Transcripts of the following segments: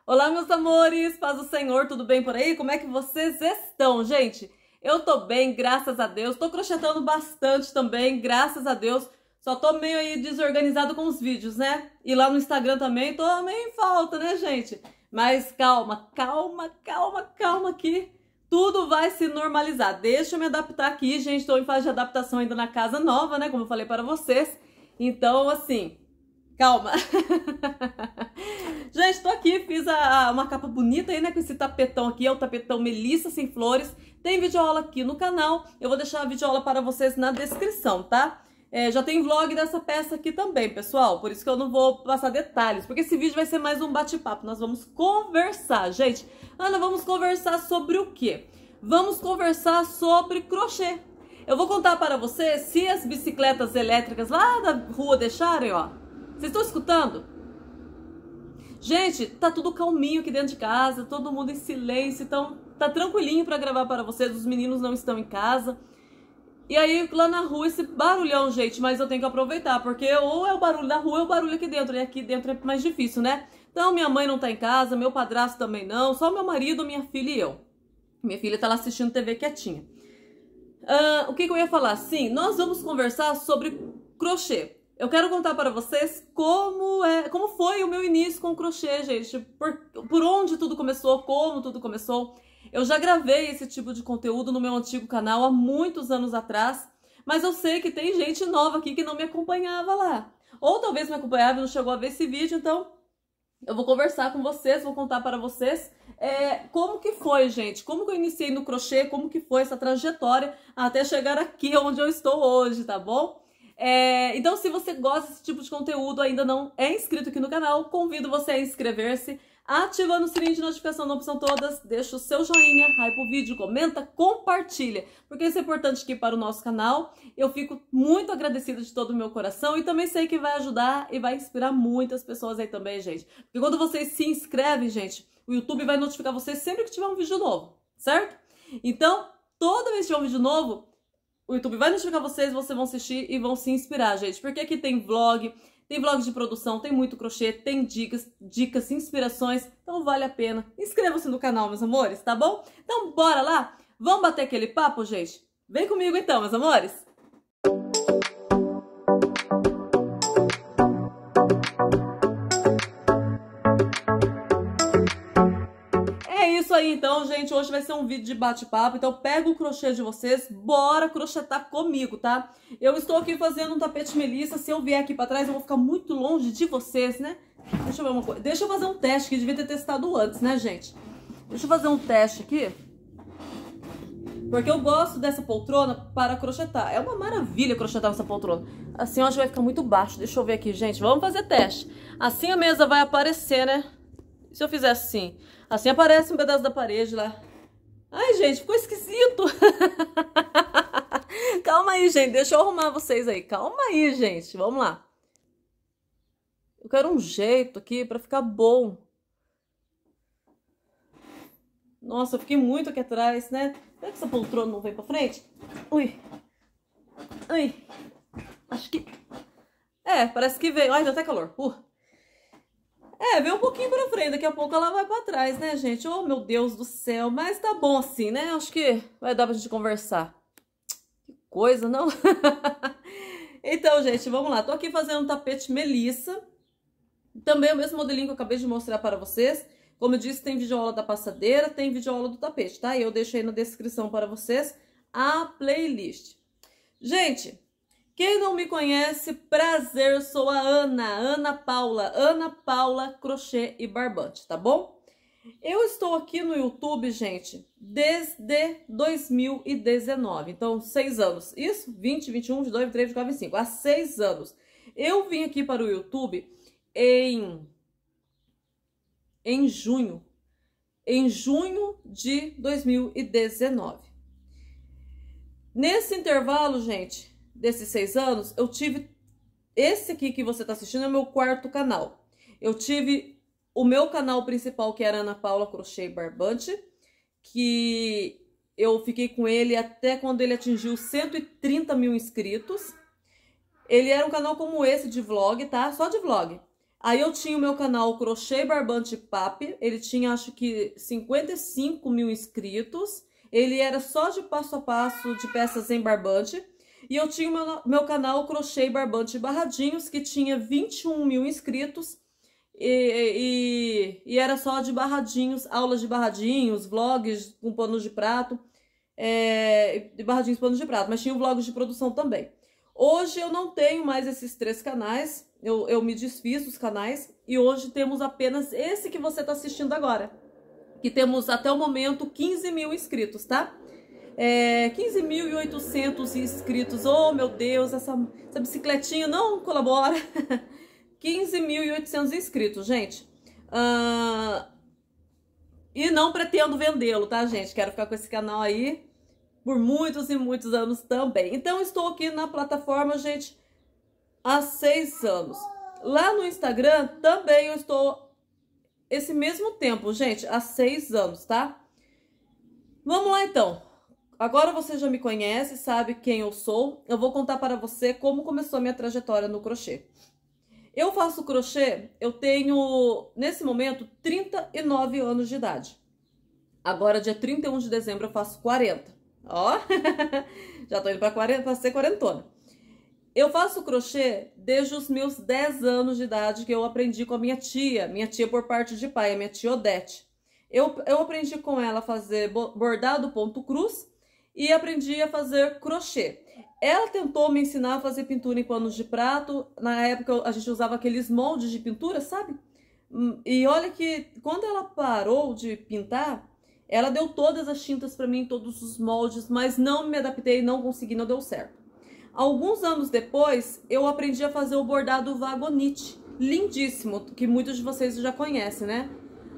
Olá, meus amores, paz do Senhor, tudo bem por aí? Como é que vocês estão, gente? Eu tô bem, graças a Deus. Tô crochetando bastante também, graças a Deus. Só tô meio aí desorganizado com os vídeos, né? E lá no Instagram também tô meio em falta, né, gente? Mas calma, calma, calma, calma que tudo vai se normalizar. Deixa eu me adaptar aqui, gente. Tô em fase de adaptação ainda na casa nova, né? Como eu falei para vocês. Então, assim, calma. Gente, tô aqui, fiz uma capa bonita aí, né, com esse tapetão aqui, é o tapetão Melissa Sem Flores. Tem videoaula aqui no canal, eu vou deixar a videoaula para vocês na descrição, tá? Já tem vlog dessa peça aqui também, pessoal, por isso que eu não vou passar detalhes, porque esse vídeo vai ser mais um bate-papo, nós vamos conversar, gente. Ana, vamos conversar sobre o quê? Vamos conversar sobre crochê. Eu vou contar para vocês se as bicicletas elétricas lá da rua deixarem, ó. Vocês estão escutando? Gente, tá tudo calminho aqui dentro de casa, todo mundo em silêncio, então tá tranquilinho pra gravar para vocês, os meninos não estão em casa. E aí, lá na rua, esse barulhão, gente, mas eu tenho que aproveitar, porque ou é o barulho da rua ou é o barulho aqui dentro, e aqui dentro é mais difícil, né? Então, minha mãe não tá em casa, meu padrasto também não, só meu marido, minha filha e eu. Minha filha tá lá assistindo TV quietinha. O que eu ia falar? Sim, nós vamos conversar sobre crochê. Eu quero contar para vocês como foi o meu início com o crochê, gente. Por onde tudo começou, como tudo começou. Eu já gravei esse tipo de conteúdo no meu antigo canal há muitos anos atrás, mas eu sei que tem gente nova aqui que não me acompanhava lá. Ou talvez me acompanhava e não chegou a ver esse vídeo, então eu vou conversar com vocês, vou contar para vocês como que foi, gente. Como que eu iniciei no crochê, como que foi essa trajetória até chegar aqui onde eu estou hoje, tá bom? Então, se você gosta desse tipo de conteúdo, ainda não é inscrito aqui no canal, convido você a inscrever-se, ativando o sininho de notificação na opção todas, deixa o seu joinha, hype o vídeo, comenta, compartilha, porque isso é importante aqui para o nosso canal. Eu fico muito agradecida de todo o meu coração e também sei que vai ajudar e vai inspirar muitas pessoas aí também, gente. Porque quando vocês se inscrevem, gente, o YouTube vai notificar vocês sempre que tiver um vídeo novo, certo? Então, toda vez que tiver um vídeo novo, o YouTube vai notificar vocês vão assistir e vão se inspirar, gente. Porque aqui tem vlog de produção, tem muito crochê, tem dicas, inspirações. Então vale a pena. Inscreva-se no canal, meus amores, tá bom? Então bora lá? Vamos bater aquele papo, gente? Vem comigo então, meus amores. Isso aí então, gente, hoje vai ser um vídeo de bate-papo, então pega o crochê de vocês, bora crochetar comigo, tá? Eu estou aqui fazendo um tapete Melissa, se eu vier aqui pra trás eu vou ficar muito longe de vocês, né? Deixa eu ver uma coisa, deixa eu fazer um teste que devia ter testado antes, né, gente? Deixa eu fazer um teste aqui, porque eu gosto dessa poltrona para crochetar, é uma maravilha crochetar essa poltrona. Assim eu acho que vai ficar muito baixo, deixa eu ver aqui, gente, vamos fazer teste. Assim a mesa vai aparecer, né? Se eu fizer assim, assim aparece um pedaço da parede lá. Ai, gente, ficou esquisito. Calma aí, gente, deixa eu arrumar vocês aí. Calma aí, gente, vamos lá. Eu quero um jeito aqui pra ficar bom. Nossa, eu fiquei muito aqui atrás, né? Será que essa poltrona não vem pra frente? Ui. Ai. Acho que... parece que veio. Ai, deu até calor. Vem um pouquinho pra frente, daqui a pouco ela vai pra trás, né, gente? Oh, meu Deus do céu, mas tá bom assim, né? Acho que vai dar pra gente conversar. Que coisa, não? Então, gente, vamos lá. Tô aqui fazendo um tapete Melissa. Também é o mesmo modelinho que eu acabei de mostrar para vocês. Como eu disse, tem videoaula da passadeira, tem videoaula do tapete, tá? E eu deixo aí na descrição para vocês a playlist. Gente... Quem não me conhece, prazer, sou a Ana Paula Crochê e Barbante, tá bom? Eu estou aqui no YouTube, gente, desde 2019, então 6 anos, isso? 20, 21, 22, 23, 24, 25, há 6 anos. Eu vim aqui para o YouTube em junho de 2019. Nesse intervalo, gente... Desses 6 anos, eu tive... Esse aqui que você tá assistindo é o meu quarto canal. Eu tive o meu canal principal, que era Ana Paula Crochê e Barbante, que eu fiquei com ele até quando ele atingiu 130 mil inscritos. Ele era um canal como esse de vlog, tá? Só de vlog. Aí eu tinha o meu canal Crochê Barbante Papi, ele tinha acho que 55 mil inscritos, ele era só de passo a passo de peças em barbante. E eu tinha o meu canal Crochê Barbante Barradinhos, que tinha 21 mil inscritos, e era só de barradinhos, aulas de barradinhos, vlogs com panos de prato, de barradinhos panos de prato, mas tinha vlogs de produção também. Hoje eu não tenho mais esses 3 canais, eu me desfiz dos canais, e hoje temos apenas esse que você está assistindo agora, que temos até o momento 15 mil inscritos, tá? 15.800 inscritos, oh meu Deus, essa bicicletinha não colabora. 15.800 inscritos, gente. E não pretendo vendê-lo, tá, gente? Quero ficar com esse canal aí por muitos e muitos anos também. Então, estou aqui na plataforma, gente, há 6 anos. Lá no Instagram também eu estou esse mesmo tempo, gente, há 6 anos, tá? Vamos lá, então. Agora você já me conhece, sabe quem eu sou. Eu vou contar para você como começou a minha trajetória no crochê. Eu faço crochê, eu tenho, nesse momento, 39 anos de idade. Agora, dia 31 de dezembro, eu faço 40. Ó, já tô indo para ser quarentona. Eu faço crochê desde os meus 10 anos de idade, que eu aprendi com a minha tia por parte de pai, a minha tia Odete. Eu aprendi com ela a fazer bordado ponto cruz e aprendi a fazer crochê. Ela tentou me ensinar a fazer pintura em panos de prato. Na época a gente usava aqueles moldes de pintura, sabe? E olha que quando ela parou de pintar, ela deu todas as tintas para mim, todos os moldes, mas não me adaptei, não consegui, não deu certo. Alguns anos depois, eu aprendi a fazer o bordado vagonite, lindíssimo, que muitos de vocês já conhecem, né?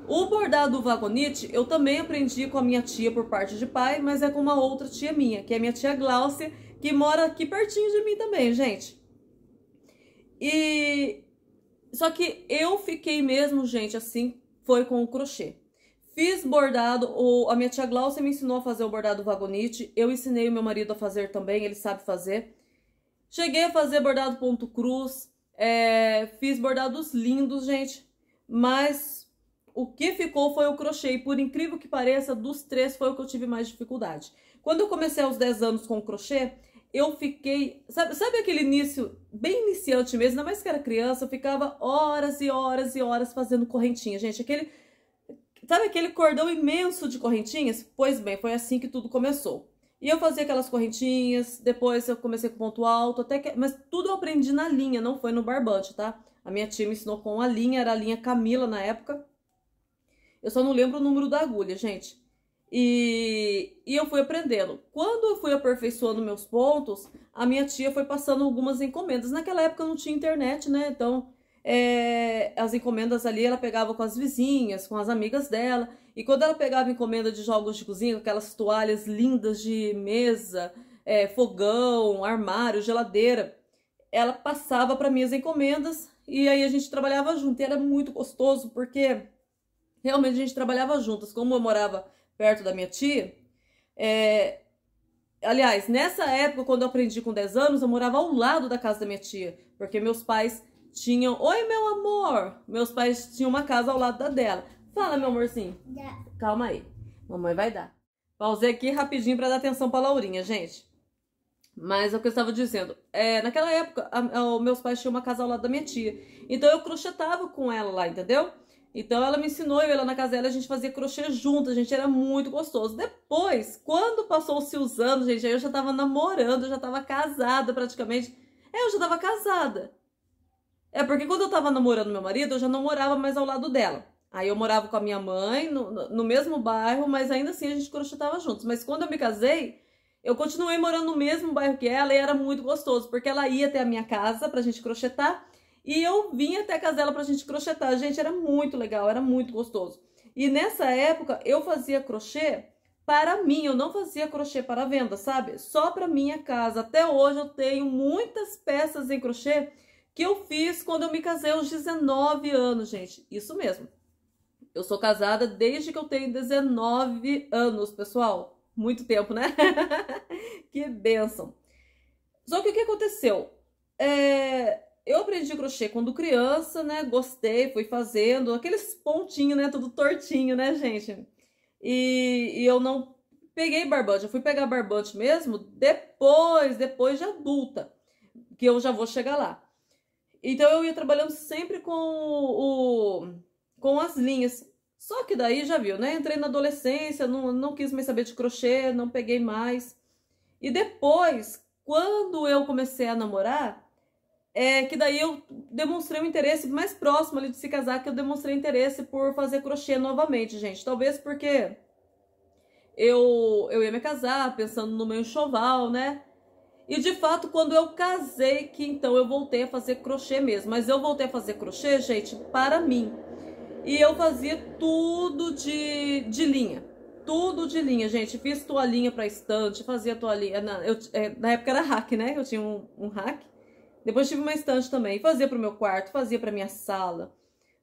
O bordado vagonite eu também aprendi com a minha tia por parte de pai, mas é com uma outra tia minha, que é a minha tia Gláucia, que mora aqui pertinho de mim também, gente. Só que eu fiquei mesmo, gente, assim, foi com o crochê. Fiz bordado, a minha tia Gláucia me ensinou a fazer o bordado vagonite, eu ensinei o meu marido a fazer também, ele sabe fazer. Cheguei a fazer bordado ponto cruz, fiz bordados lindos, gente, mas o que ficou foi o crochê, e por incrível que pareça, dos 3 foi o que eu tive mais dificuldade. Quando eu comecei aos 10 anos com o crochê, eu fiquei, sabe aquele início, bem iniciante mesmo, ainda mais que era criança, eu ficava horas e horas e horas fazendo correntinha, gente, sabe aquele cordão imenso de correntinhas? Pois bem, foi assim que tudo começou. E eu fazia aquelas correntinhas, depois eu comecei com ponto alto, mas tudo eu aprendi na linha, não foi no barbante, tá? A minha tia me ensinou com a linha, era a linha Camila na época. Eu só não lembro o número da agulha, gente. E eu fui aprendendo. Quando eu fui aperfeiçoando meus pontos, a minha tia foi passando algumas encomendas. Naquela época não tinha internet, né? Então, as encomendas ali, ela pegava com as vizinhas, com as amigas dela. E quando ela pegava encomenda de jogos de cozinha, aquelas toalhas lindas de mesa, fogão, armário, geladeira, ela passava para mim as encomendas e aí a gente trabalhava junto. E era muito gostoso, porque realmente a gente trabalhava juntas. Como eu morava perto da minha tia, aliás, nessa época, quando eu aprendi com 10 anos, eu morava ao lado da casa da minha tia, porque meus pais tinham... Oi, meu amor! Meus pais tinham uma casa ao lado da dela. Fala, meu amorzinho. Calma aí. Mamãe vai dar. Pausei aqui rapidinho para dar atenção para Laurinha, gente. Mas é o que eu estava dizendo. Naquela época, meus pais tinham uma casa ao lado da minha tia. Então eu crochetava com ela lá, entendeu? Então ela me ensinou, eu ia lá na casa dela, a gente fazia crochê junto, gente, era muito gostoso. Depois, quando passou-se os anos, gente, aí eu já tava namorando, eu já tava casada praticamente. Eu já tava casada. Porque quando eu tava namorando meu marido, eu já não morava mais ao lado dela. Aí eu morava com a minha mãe, no mesmo bairro, mas ainda assim a gente crochetava juntos. Mas quando eu me casei, eu continuei morando no mesmo bairro que ela e era muito gostoso, porque ela ia até a minha casa pra gente crochetar e eu vinha até a casa dela pra gente crochetar. Gente, era muito legal, era muito gostoso. E nessa época eu fazia crochê para mim, eu não fazia crochê para venda, sabe? Só pra minha casa. Até hoje eu tenho muitas peças em crochê que eu fiz quando eu me casei aos 19 anos, gente. Isso mesmo. Eu sou casada desde que eu tenho 19 anos, pessoal. Muito tempo, né? Que bênção. Só que o que aconteceu? eu aprendi crochê quando criança, né? Gostei, fui fazendo aqueles pontinhos, né? Tudo tortinho, né, gente? E eu não peguei barbante. Eu fui pegar barbante mesmo depois de adulta, que eu já vou chegar lá. Então eu ia trabalhando sempre com as linhas. Só que daí já viu, né? Entrei na adolescência, não quis mais saber de crochê, não peguei mais. E depois, quando eu comecei a namorar, que daí eu demonstrei um interesse mais próximo ali de se casar, que eu demonstrei interesse por fazer crochê novamente, gente. Talvez porque eu ia me casar pensando no meu enxoval, né? E de fato, quando eu casei, que então eu voltei a fazer crochê mesmo. Mas eu voltei a fazer crochê, gente, para mim. E eu fazia tudo de linha. Tudo de linha, gente. Fiz toalhinha para estante, fazia toalhinha. Na época era rack, né? Eu tinha um rack. Depois tive uma estante também. Fazia pro meu quarto, fazia pra minha sala.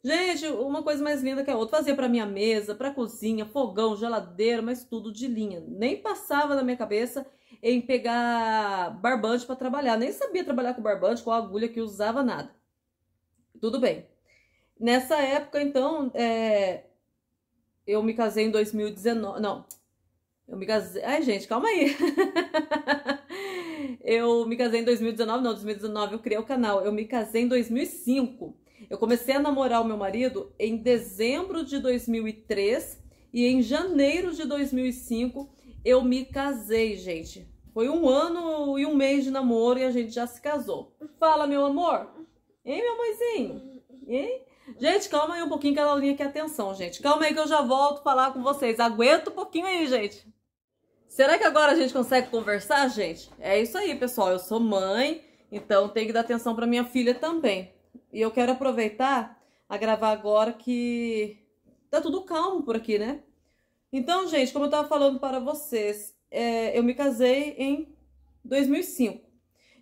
Gente, uma coisa mais linda que a outra. Fazia pra minha mesa, pra cozinha, fogão, geladeira, mas tudo de linha. Nem passava na minha cabeça em pegar barbante pra trabalhar. Nem sabia trabalhar com barbante, com agulha que usava, nada. Tudo bem. Nessa época, então, eu me casei em 2019. Não, eu me casei... Ai, gente, calma aí. Eu me casei em 2019, não, 2019 eu criei o canal. Eu me casei em 2005. Eu comecei a namorar o meu marido em dezembro de 2003 e em janeiro de 2005 eu me casei, gente. Foi 1 ano e 1 mês de namoro e a gente já se casou. Fala, meu amor. Hein, meu amorzinho? Hein? Gente, calma aí um pouquinho que a Laurinha quer atenção, gente. Calma aí que eu já volto falar com vocês. Aguenta um pouquinho aí, gente. Será que agora a gente consegue conversar, gente? É isso aí, pessoal. Eu sou mãe, então tem que dar atenção para minha filha também. E eu quero aproveitar a gravar agora que tá tudo calmo por aqui, né? Então, gente, como eu tava falando para vocês, eu me casei em 2005.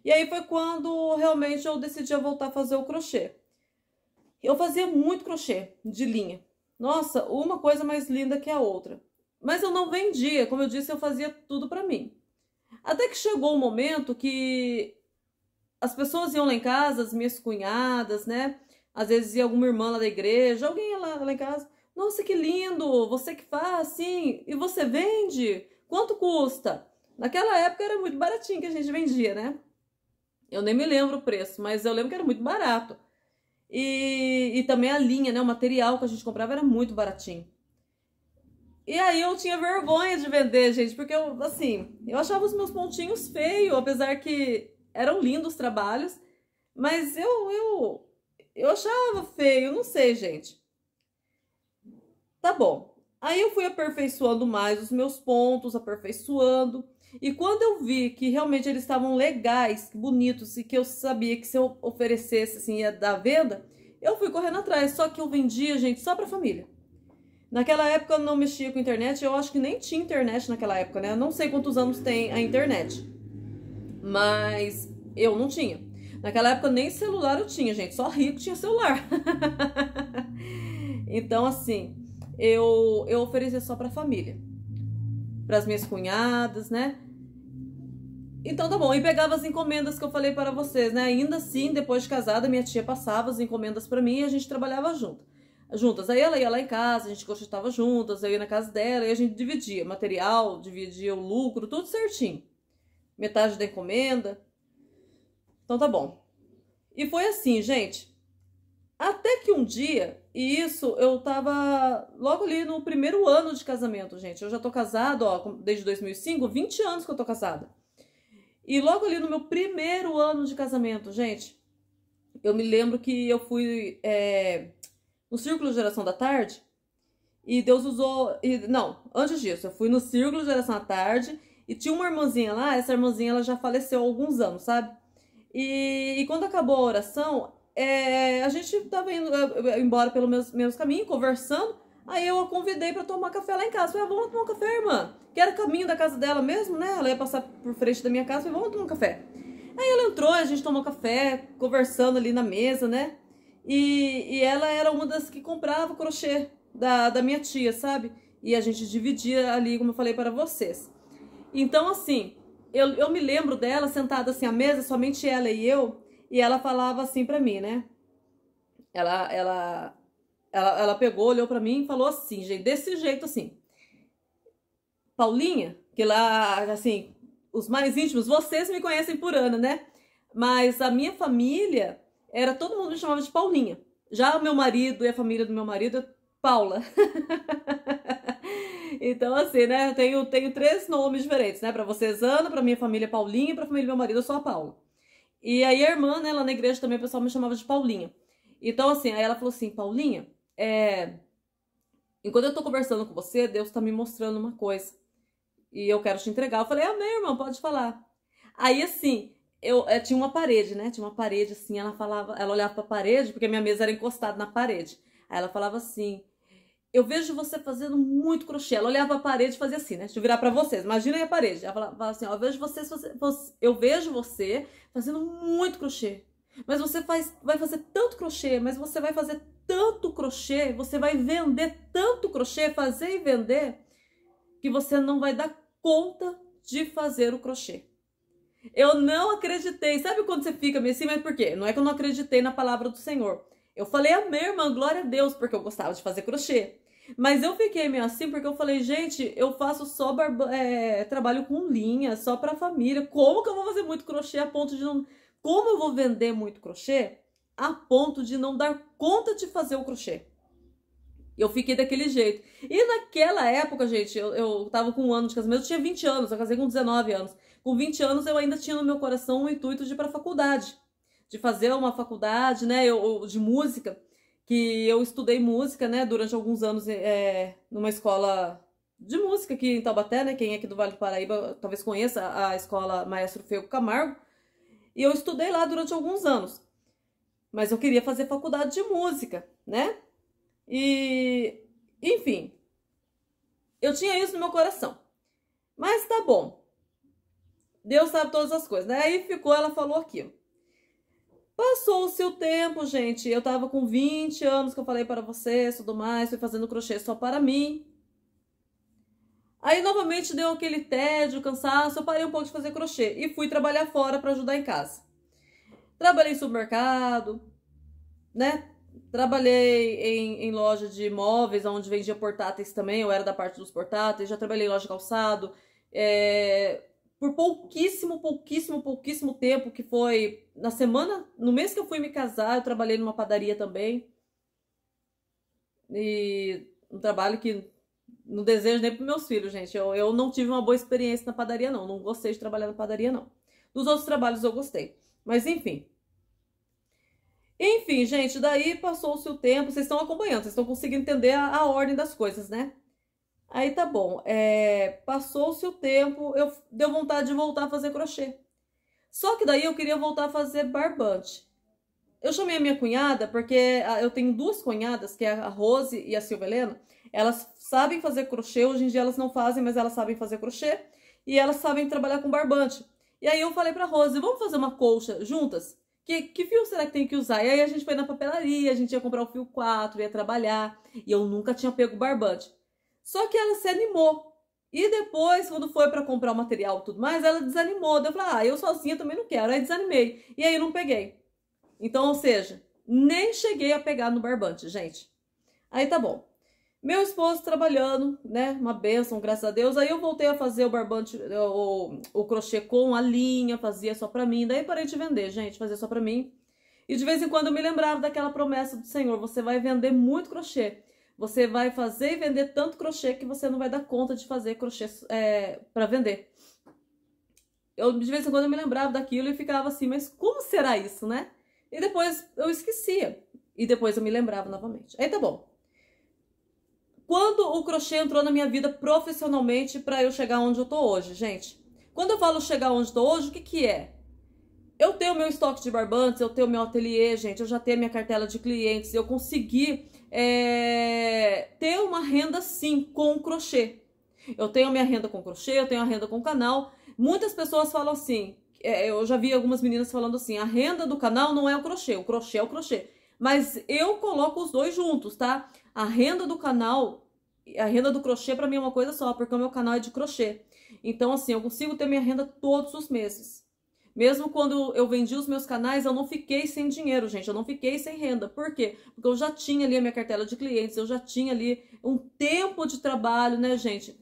E aí foi quando realmente eu decidi voltar a fazer o crochê. Eu fazia muito crochê de linha. Nossa, uma coisa mais linda que a outra. Mas eu não vendia, como eu disse, eu fazia tudo pra mim. Até que chegou um momento que as pessoas iam lá em casa, as minhas cunhadas, né? Às vezes ia alguma irmã lá da igreja, alguém ia lá em casa. Nossa, que lindo! Você que faz, sim. E você vende? Quanto custa? Naquela época era muito baratinho que a gente vendia, né? Eu nem me lembro o preço, mas eu lembro que era muito barato. E também a linha, né? O material que a gente comprava era muito baratinho. E aí eu tinha vergonha de vender, gente, porque eu achava os meus pontinhos feios, apesar que eram lindos os trabalhos, mas eu achava feio, não sei, gente. Tá bom. Aí eu fui aperfeiçoando mais os meus pontos, aperfeiçoando. E quando eu vi que realmente eles estavam legais, bonitos, e que eu sabia que se eu oferecesse, assim, ia dar venda, eu fui correndo atrás. Só que eu vendia, gente, só pra família. Naquela época eu não mexia com internet, eu acho que nem tinha internet naquela época, né? Eu não sei quantos anos tem a internet, mas eu não tinha. Naquela época nem celular eu tinha, gente, só rico tinha celular. Então, assim, eu oferecia só pra família, pras minhas cunhadas, né? Então tá bom, e pegava as encomendas que eu falei para vocês, né? Ainda assim, depois de casada, minha tia passava as encomendas pra mim e a gente trabalhava juntas. Aí ela ia lá em casa, a gente cogitava juntas, eu ia na casa dela e a gente dividia material, dividia o lucro, tudo certinho. Metade da encomenda. Então tá bom. E foi assim, gente. Até que um dia, e isso eu tava logo ali no primeiro ano de casamento, gente. Eu já tô casada, ó, desde 2005, 20 anos que eu tô casada. E logo ali no meu primeiro ano de casamento, gente, eu me lembro que eu fui no Círculo de Geração da Tarde, e Deus usou... não, antes disso, eu fui no Círculo de Geração da Tarde, e tinha uma irmãzinha lá, essa irmãzinha ela já faleceu há alguns anos, sabe? E quando acabou a oração, a gente tava indo embora pelo meus caminhos, conversando, aí eu a convidei pra tomar café lá em casa. Falei, vamos tomar um café, irmã? Que era o caminho da casa dela mesmo, né? Ela ia passar por frente da minha casa, falei, vamos tomar um café. Aí ela entrou, a gente tomou café, conversando ali na mesa, né? E ela era uma das que comprava crochê da minha tia, sabe? E a gente dividia ali, como eu falei para vocês. Então, assim, eu me lembro dela sentada assim à mesa, somente ela e eu E ela falava assim pra mim, né? Ela, ela, ela pegou, olhou pra mim e falou assim, gente, desse jeito assim. Paulinha, que lá, assim, os mais íntimos, vocês me conhecem por Ana, né? Mas a minha família era, todo mundo me chamava de Paulinha. Já o meu marido e a família do meu marido é Paula. Então, assim, né? Eu tenho três nomes diferentes, né? Pra vocês, Ana, pra minha família, Paulinha, e pra família do meu marido, eu sou a Paula. E aí a irmã, né, lá na igreja também, o pessoal me chamava de Paulinha. Então, assim, aí ela falou assim, Paulinha, enquanto eu tô conversando com você, Deus tá me mostrando uma coisa. E eu quero te entregar. Eu falei, amém, irmão, pode falar. Aí, assim, eu tinha uma parede, né? Tinha uma parede, assim, ela falava, ela olhava pra parede, porque minha mesa era encostada na parede. Aí ela falava assim, eu vejo você fazendo muito crochê. Ela olhava pra parede e fazia assim, né? Deixa eu virar pra vocês. Imagina aí a parede. Ela falava assim, ó, eu vejo você fazendo muito crochê. Mas você vai fazer tanto crochê, mas você vai fazer tanto crochê, você vai vender tanto crochê, fazer e vender, que você não vai dar conta de fazer o crochê. Eu não acreditei. Sabe quando você fica meio assim, mas por quê? Não é que eu não acreditei na palavra do Senhor. Eu falei, amém, irmã, glória a Deus, porque eu gostava de fazer crochê. Mas eu fiquei meio assim porque eu falei, gente, eu faço só trabalho com linha, só pra família. Como que eu vou fazer muito crochê a ponto de não... Como eu vou vender muito crochê a ponto de não dar conta de fazer o crochê? Eu fiquei daquele jeito. E naquela época, gente, eu tava com um ano de casamento, eu tinha 20 anos, eu casei com 19 anos. Com 20 anos eu ainda tinha no meu coração o intuito de ir pra faculdade. De fazer uma faculdade, né, de música, que eu estudei música, né, durante alguns anos numa escola de música aqui em Taubaté, né, quem é aqui do Vale do Paraíba talvez conheça a escola Maestro Feuco Camargo. E eu estudei lá durante alguns anos. Mas eu queria fazer faculdade de música, né? E, enfim, eu tinha isso no meu coração. Mas tá bom. Deus sabe todas as coisas, né? Aí ficou, ela falou aquilo. Passou-se o tempo, gente. Eu tava com 20 anos que eu falei para vocês, tudo mais, fui fazendo crochê só para mim. Aí novamente deu aquele tédio, cansaço, eu parei um pouco de fazer crochê e fui trabalhar fora para ajudar em casa. Trabalhei em supermercado, né? Trabalhei em loja de móveis, onde vendia portáteis também, eu era da parte dos portáteis, já trabalhei em loja de calçado, por pouquíssimo tempo, que foi na semana, no mês que eu fui me casar, eu trabalhei numa padaria também, e um trabalho que não desejo nem para meus filhos, gente, eu não tive uma boa experiência na padaria não gostei de trabalhar na padaria não. Dos outros trabalhos eu gostei, mas enfim. Enfim, gente, daí passou-se o tempo, vocês estão acompanhando, vocês estão conseguindo entender a ordem das coisas, né? Aí tá bom, passou-se o tempo, deu vontade de voltar a fazer crochê. Só que daí eu queria voltar a fazer barbante. Eu chamei a minha cunhada, porque eu tenho duas cunhadas, que é a Rose e a Silvelena. Elas sabem fazer crochê, hoje em dia elas não fazem, mas elas sabem fazer crochê. E elas sabem trabalhar com barbante. E aí eu falei pra Rose, vamos fazer uma colcha juntas? Que fio será que tem que usar? E aí a gente foi na papelaria, a gente ia comprar o fio 4, ia trabalhar. E eu nunca tinha pego barbante. Só que ela se animou. E depois, quando foi pra comprar o material e tudo mais, ela desanimou. Daí eu falei, eu sozinha também não quero. Aí desanimei. E aí eu não peguei. Então, ou seja, nem cheguei a pegar no barbante, gente. Aí tá bom. Meu esposo trabalhando, né? Uma bênção, graças a Deus. Aí eu voltei a fazer o barbante, o crochê com a linha, fazia só pra mim. Daí parei de vender, gente, fazia só pra mim. E de vez em quando eu me lembrava daquela promessa do Senhor: você vai vender muito crochê. Você vai fazer e vender tanto crochê que você não vai dar conta de fazer crochê pra vender. De vez em quando eu me lembrava daquilo e ficava assim, mas como será isso, né? E depois eu esquecia. E depois eu me lembrava novamente. Aí tá bom. Quando o crochê entrou na minha vida profissionalmente para eu chegar onde eu tô hoje, gente? Quando eu falo chegar onde eu tô hoje, o que é? Eu tenho meu estoque de barbantes, eu tenho meu ateliê, gente, eu já tenho minha cartela de clientes, eu consegui ter uma renda sim com o crochê. Eu tenho minha renda com crochê, eu tenho a renda com o canal. Muitas pessoas falam assim, eu já vi algumas meninas falando assim, a renda do canal não é o crochê é o crochê. Mas eu coloco os dois juntos, tá? A renda do canal, a renda do crochê pra mim é uma coisa só, porque o meu canal é de crochê. Então, assim, eu consigo ter minha renda todos os meses. Mesmo quando eu vendi os meus canais, eu não fiquei sem dinheiro, gente. Eu não fiquei sem renda. Por quê? Porque eu já tinha ali a minha cartela de clientes, eu já tinha ali um tempo de trabalho, né, gente?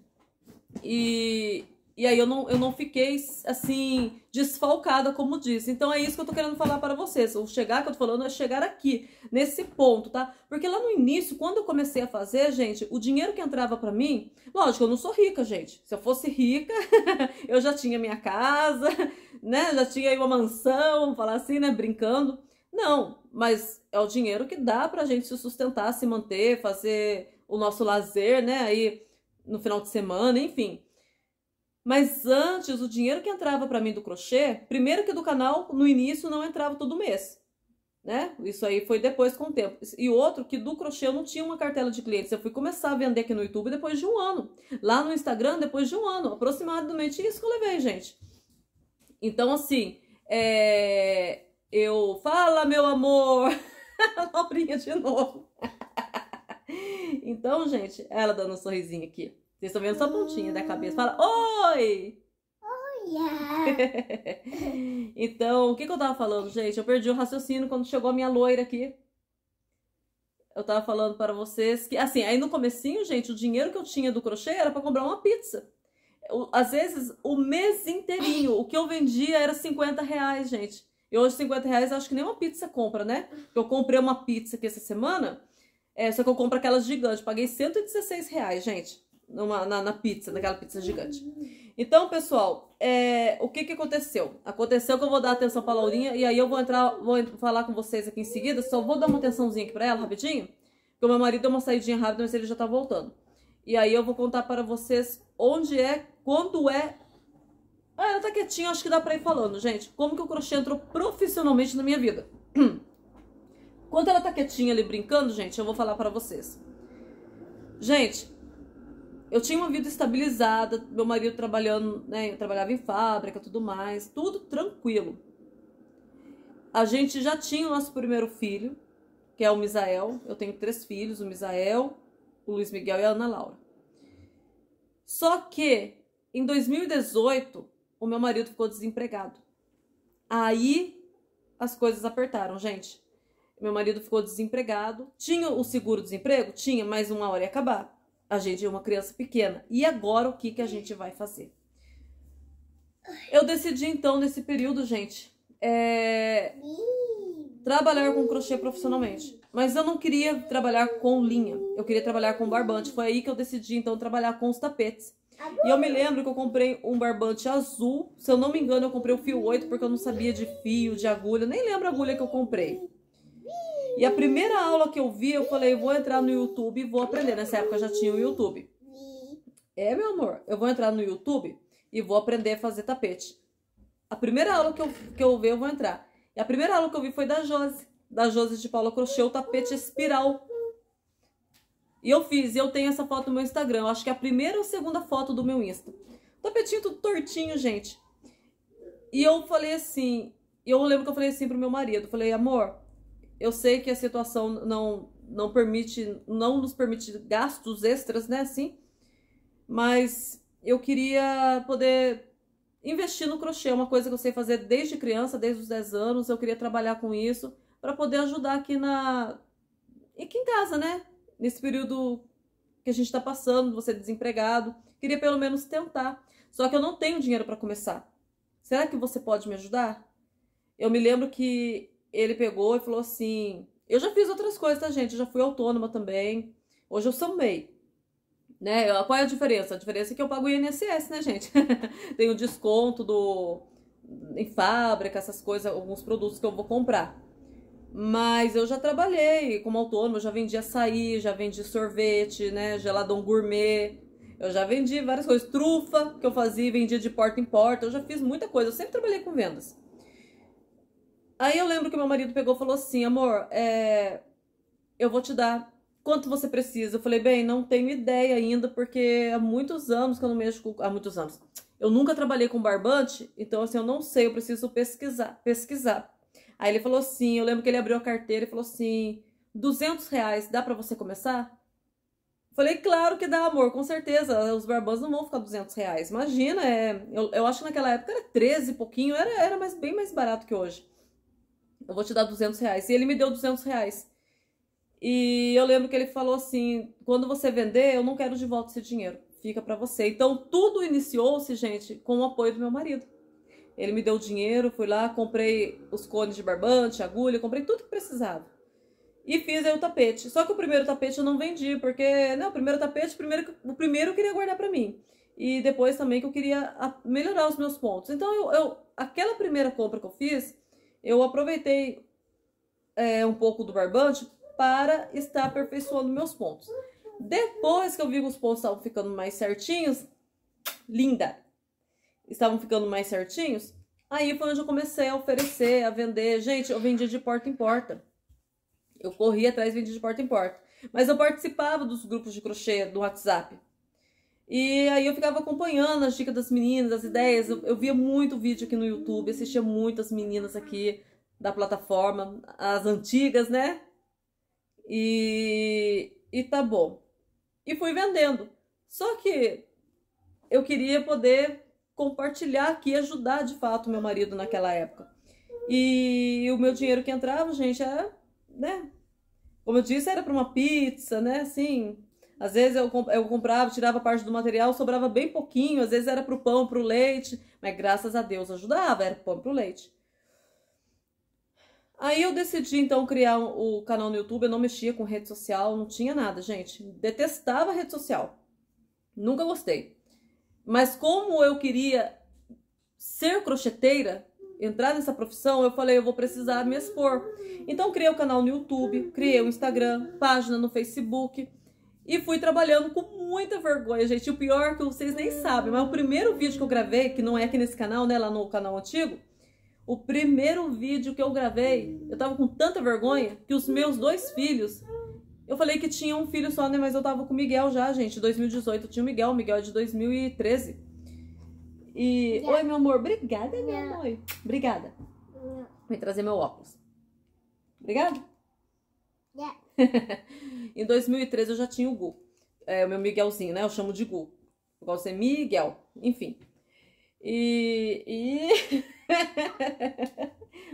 E aí eu não fiquei, assim, desfalcada, como disse. Então é isso que eu tô querendo falar para vocês. O chegar que eu tô falando é chegar aqui, nesse ponto, tá? Porque lá no início, quando eu comecei a fazer, gente, o dinheiro que entrava pra mim... Lógico, eu não sou rica, gente. Se eu fosse rica, eu já tinha minha casa, né? Já tinha aí uma mansão, vamos falar assim, né? Brincando. Não, mas é o dinheiro que dá pra gente se sustentar, se manter, fazer o nosso lazer, né? Aí no final de semana, enfim. Mas antes, o dinheiro que entrava para mim do crochê, primeiro que do canal, no início, não entrava todo mês, né? Isso aí foi depois com o tempo. E outro, que do crochê eu não tinha uma cartela de clientes. Eu fui começar a vender aqui no YouTube depois de um ano. Lá no Instagram, depois de um ano. Aproximadamente isso que eu levei, gente. Então, assim, eu... Fala, meu amor! Laurinha de novo. Então, gente, ela dando um sorrisinho aqui. Vocês estão vendo só a pontinha da cabeça. Fala, oi! Então, o que eu tava falando, gente? Eu perdi o raciocínio quando chegou a minha loira aqui. Eu tava falando para vocês que, assim, aí no comecinho, gente, o dinheiro que eu tinha do crochê era para comprar uma pizza. Às vezes, o mês inteirinho, o que eu vendia era 50 reais, gente. E hoje, 50 reais, acho que nem uma pizza compra, né? Eu comprei uma pizza aqui essa semana, só que eu compro aquelas gigantes. Paguei 116 reais, gente. Na pizza, naquela pizza gigante. Então, pessoal, o que aconteceu? Aconteceu que eu vou dar atenção pra Laurinha e aí eu vou falar com vocês aqui em seguida. Só vou dar uma atençãozinha aqui pra ela, rapidinho. Porque o meu marido deu uma saidinha rápida, mas ele já tá voltando. E aí eu vou contar para vocês onde quando é... Ah, ela tá quietinha, acho que dá pra ir falando, gente. Como que o crochê entrou profissionalmente na minha vida. Quando ela tá quietinha ali brincando, gente, eu vou falar pra vocês. Gente... Eu tinha uma vida estabilizada, meu marido trabalhando, né? Eu trabalhava em fábrica, tudo mais, tudo tranquilo. A gente já tinha o nosso primeiro filho, que é o Misael. Eu tenho 3 filhos, o Misael, o Luiz Miguel e a Ana Laura. Só que, em 2018, o meu marido ficou desempregado. Aí, as coisas apertaram, gente. Meu marido ficou desempregado. Tinha o seguro-desemprego? Tinha, mas uma hora ia acabar. A gente é uma criança pequena. E agora o que a gente vai fazer? Eu decidi então, nesse período, gente, trabalhar com crochê profissionalmente. Mas eu não queria trabalhar com linha. Eu queria trabalhar com barbante. Foi aí que eu decidi então trabalhar com os tapetes. E eu me lembro que eu comprei um barbante azul. Se eu não me engano, eu comprei o fio 8 porque eu não sabia de fio, de agulha. Nem lembro a agulha que eu comprei. E a primeira aula que eu vi, eu falei, vou entrar no YouTube e vou aprender. Nessa época já tinha o YouTube. Meu amor, eu vou entrar no YouTube e vou aprender a fazer tapete. A primeira aula que eu ver, eu vou entrar. E a primeira aula que eu vi foi da Josi de Paula Crochê, o tapete espiral. E eu fiz, e eu tenho essa foto no meu Instagram. Eu acho que é a primeira ou segunda foto do meu Insta. Tapetinho tudo tortinho, gente. E eu falei assim, eu lembro que eu falei assim pro meu marido, falei, amor... Eu sei que a situação não nos permite gastos extras, né, assim. Mas eu queria poder investir no crochê, uma coisa que eu sei fazer desde criança, desde os 10 anos. Eu queria trabalhar com isso para poder ajudar aqui em casa, né? Nesse período que a gente tá passando, você desempregado. Queria pelo menos tentar. Só que eu não tenho dinheiro para começar. Será que você pode me ajudar? Eu me lembro que ele pegou e falou assim... Eu já fiz outras coisas, tá, gente? Eu já fui autônoma também. Hoje eu sou MEI. Né? Qual é a diferença? A diferença é que eu pago o INSS, né, gente? Tem o desconto em fábrica, essas coisas, alguns produtos que eu vou comprar. Mas eu já trabalhei como autônoma, eu já vendi açaí, já vendi sorvete, né? Geladão gourmet. Eu já vendi várias coisas. Trufa que eu fazia, vendia de porta em porta. Eu já fiz muita coisa. Eu sempre trabalhei com vendas. Aí eu lembro que meu marido pegou e falou assim, amor, eu vou te dar quanto você precisa. Eu falei, bem, não tenho ideia ainda, porque há muitos anos que eu não mexo com... Há muitos anos. Eu nunca trabalhei com barbante, então assim, eu não sei, eu preciso pesquisar. Aí ele falou assim, eu lembro que ele abriu a carteira e falou assim, 200 reais, dá pra você começar? Falei, claro que dá, amor, com certeza. Os barbãs não vão ficar R$ 200. Imagina, eu acho que naquela época era 13 e pouquinho, era bem mais barato que hoje. Eu vou te dar R$ 200. E ele me deu R$ 200. E eu lembro que ele falou assim, quando você vender, eu não quero de volta esse dinheiro. Fica pra você. Então, tudo iniciou-se, gente, com o apoio do meu marido. Ele me deu o dinheiro, fui lá, comprei os cones de barbante, agulha, comprei tudo que precisava. E fiz aí o tapete. Só que o primeiro tapete eu não vendi, porque, não, o primeiro tapete, o primeiro eu queria guardar pra mim. E depois também que eu queria melhorar os meus pontos. Então, aquela primeira compra que eu fiz, eu aproveitei um pouco do barbante para estar aperfeiçoando meus pontos. Depois que eu vi que os pontos estavam ficando mais certinhos, linda! Estavam ficando mais certinhos, aí foi onde eu comecei a oferecer, a vender. Gente, eu vendia de porta em porta. Eu corria atrás e vendia de porta em porta. Mas eu participava dos grupos de crochê do WhatsApp. E aí eu ficava acompanhando as dicas das meninas, as ideias. Eu via muito vídeo aqui no YouTube, assistia muitas meninas aqui da plataforma, as antigas, né? E tá bom. E fui vendendo. Só que eu queria poder compartilhar aqui, ajudar de fato meu marido naquela época. E o meu dinheiro que entrava, gente, era, né? Como eu disse, era para uma pizza, né? Assim, às vezes eu comprava, tirava parte do material, sobrava bem pouquinho, às vezes era pro pão, pro leite, mas graças a Deus ajudava, era pro pão, pro leite. Aí eu decidi então criar o canal no YouTube. Eu não mexia com rede social, não tinha nada, gente. Detestava rede social. Nunca gostei. Mas como eu queria ser crocheteira, entrar nessa profissão, eu falei, eu vou precisar me expor. Então criei o canal no YouTube, criei o Instagram, página no Facebook e fui trabalhando com muita vergonha, gente. O pior é que vocês nem sabem, mas o primeiro vídeo que eu gravei, que não é aqui nesse canal, né, lá no canal antigo, o primeiro vídeo que eu gravei, eu tava com tanta vergonha que os meus 2 filhos, eu falei que tinha um filho só, né, mas eu tava com o Miguel já, gente. Em 2018 eu tinha o Miguel é de 2013. E... Oi, meu amor. Obrigada, meu amor. Obrigada. Vem trazer meu óculos. Obrigada? Em 2013 eu já tinha o Gu. O meu Miguelzinho, né? Eu chamo de Gu. Eu gosto de ser Miguel. Enfim.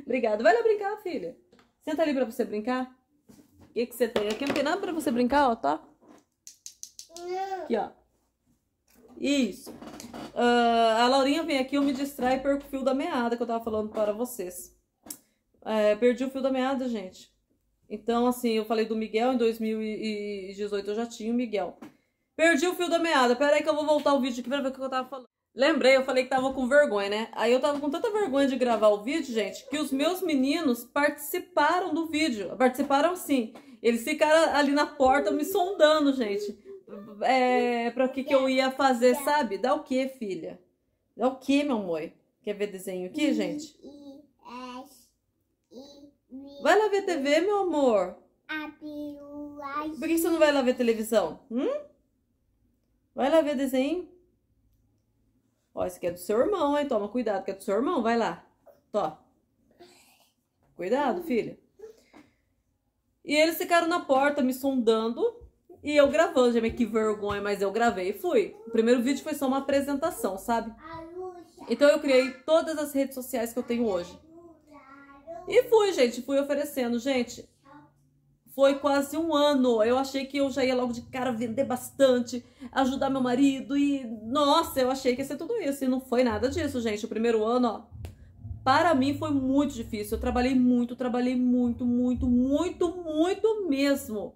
Obrigada. Vai lá brincar, filha. Senta ali pra você brincar. O que você tem? Aqui não tem nada pra você brincar, ó, tá? Aqui, ó. Isso. A Laurinha vem aqui, eu me distraio e perco o fio da meada que eu tava falando para vocês. Perdi o fio da meada, gente. Então, assim, eu falei do Miguel, em 2018 eu já tinha o Miguel. Perdi o fio da meada. Pera aí que eu vou voltar o vídeo aqui pra ver o que eu tava falando. Lembrei, eu falei que tava com vergonha, né? Aí eu tava com tanta vergonha de gravar o vídeo, gente, que os meus meninos participaram do vídeo. Participaram sim. Eles ficaram ali na porta me sondando, gente. Pra o que eu ia fazer, sabe? Dá o que, filha? Dá o que, meu amor? Quer ver desenho aqui, gente? Vai lá ver TV, meu amor. Por que você não vai lá ver televisão? Vai lá ver desenho. Ó, esse aqui é do seu irmão, hein? Toma cuidado, que é do seu irmão. Vai lá. Tó. Cuidado, filha. E eles ficaram na porta me sondando e eu gravando. Já que vergonha, mas eu gravei e fui. O primeiro vídeo foi só uma apresentação, sabe? Então eu criei todas as redes sociais que eu tenho hoje. E fui, gente. Fui oferecendo. Gente, foi quase um ano. Eu achei que eu já ia logo de cara vender bastante, ajudar meu marido e... Nossa, eu achei que ia ser tudo isso. E não foi nada disso, gente. O primeiro ano, ó, para mim foi muito difícil. Eu trabalhei muito mesmo.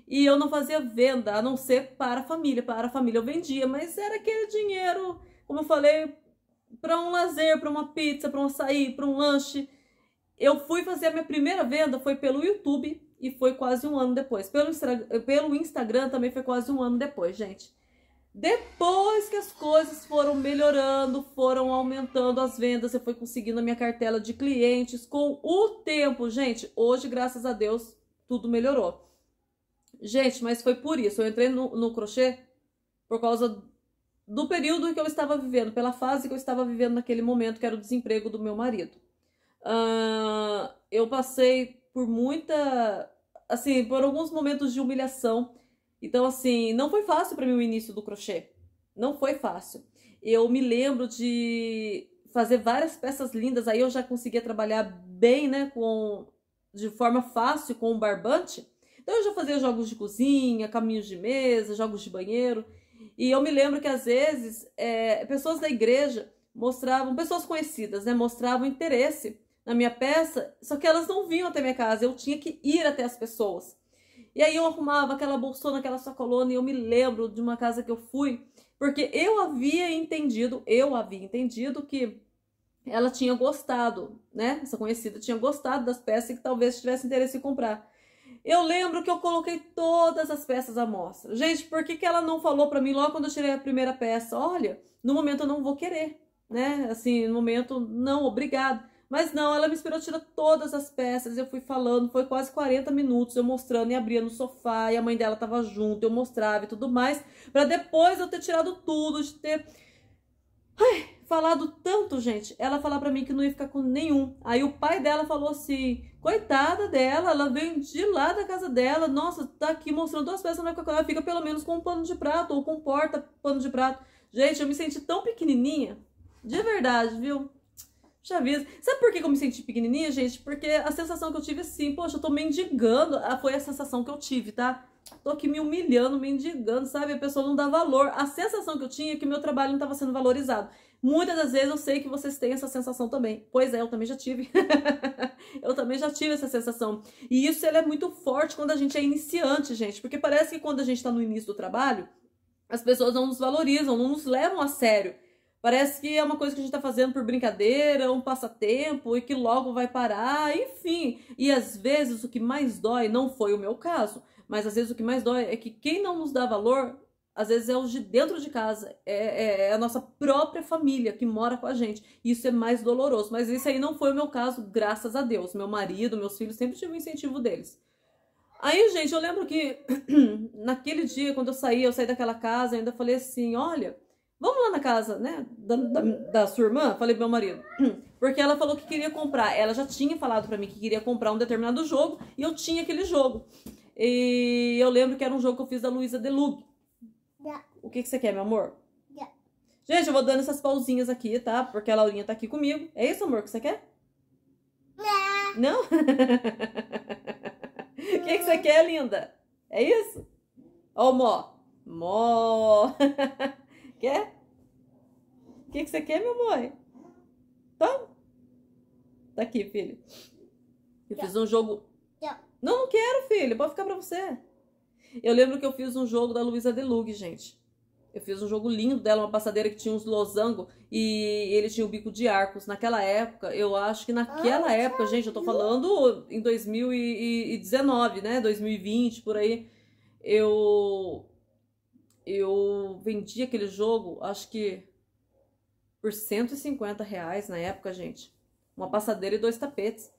E eu não fazia venda, a não ser para a família. Para a família eu vendia, mas era aquele dinheiro, como eu falei, para um lazer, para uma pizza, para um açaí, para um lanche. Eu fui fazer a minha primeira venda, foi pelo YouTube e foi quase um ano depois. Pelo Instagram também foi quase um ano depois, gente. Depois que as coisas foram melhorando, foram aumentando as vendas, eu fui conseguindo a minha cartela de clientes com o tempo. Gente, hoje, graças a Deus, tudo melhorou. Gente, mas foi por isso. Eu entrei no crochê por causa do período que eu estava vivendo, pela fase que eu estava vivendo naquele momento, que era o desemprego do meu marido. Eu passei por por alguns momentos de humilhação. Então, assim, não foi fácil para mim o início do crochê. Não foi fácil. Eu me lembro de fazer várias peças lindas, aí eu já conseguia trabalhar bem, né, de forma fácil com o barbante. Então eu já fazia jogos de cozinha, caminhos de mesa, jogos de banheiro. E eu me lembro que às vezes pessoas da igreja mostravam, pessoas conhecidas, né, mostravam interesse na minha peça, só que elas não vinham até minha casa, eu tinha que ir até as pessoas. E aí eu arrumava aquela bolsona, aquela sacolona, e eu me lembro de uma casa que eu fui, porque eu havia entendido que ela tinha gostado, né? Essa conhecida tinha gostado das peças e que talvez tivesse interesse em comprar. Eu lembro que eu coloquei todas as peças à mostra. Gente, por que ela não falou pra mim logo quando eu tirei a primeira peça? Olha, no momento eu não vou querer, né? Assim, no momento, não, obrigado. Mas não, ela me esperou tirar todas as peças, eu fui falando, foi quase 40 minutos eu mostrando e abria no sofá, e a mãe dela tava junto, eu mostrava e tudo mais, pra depois eu ter tirado tudo, de ter falado tanto, gente, ela falar pra mim que não ia ficar com nenhum. Aí o pai dela falou assim, coitada dela, ela veio de lá da casa dela, nossa, tá aqui mostrando duas peças, não vai ficar com ela, fica pelo menos com um pano de prato, ou com um porta-pano de prato. Gente, eu me senti tão pequenininha, de verdade, viu? Já vi. Sabe por que eu me senti pequenininha, gente? Porque a sensação que eu tive assim, poxa, eu tô mendigando. Foi a sensação que eu tive, tá? Tô aqui me humilhando, mendigando, sabe? A pessoa não dá valor. A sensação que eu tinha é que o meu trabalho não estava sendo valorizado. Muitas das vezes eu sei que vocês têm essa sensação também. Pois é, eu também já tive. Eu também já tive essa sensação. E isso é muito forte quando a gente é iniciante, gente. Porque parece que quando a gente tá no início do trabalho, as pessoas não nos valorizam, não nos levam a sério. Parece que é uma coisa que a gente tá fazendo por brincadeira, um passatempo, e que logo vai parar, enfim. E às vezes o que mais dói, não foi o meu caso, mas às vezes o que mais dói é que quem não nos dá valor, às vezes é os de dentro de casa, é a nossa própria família que mora com a gente. Isso é mais doloroso, mas isso aí não foi o meu caso, graças a Deus. Meu marido, meus filhos, sempre tive o incentivo deles. Aí, gente, eu lembro que naquele dia, quando eu saí daquela casa, eu ainda falei assim, olha, vamos lá na casa, né, da sua irmã? Falei pro meu marido. Porque ela falou que queria comprar. Ela já tinha falado pra mim que queria comprar um determinado jogo. E eu tinha aquele jogo. E eu lembro que era um jogo que eu fiz da Luísa Delug. O que você quer, meu amor? Gente, eu vou dando essas pausinhas aqui, tá? Porque a Laurinha tá aqui comigo. É isso, amor, que você quer? Não? O que você quer, linda? É isso? Ó o mó. Mó. Quer? O que você quer, meu amor? Toma. Tá aqui, filho. Eu fiz um jogo... Não, não quero, filho. Pode ficar pra você. Eu lembro que eu fiz um jogo da Luísa Delug, gente. Eu fiz um jogo lindo dela, uma passadeira que tinha uns losangos e ele tinha o bico de arcos. Naquela época, eu acho que naquela época, gente, eu tô falando em 2019, né? 2020, por aí. Eu vendi aquele jogo, acho que por R$150 na época, gente. Uma passadeira e 2 tapetes.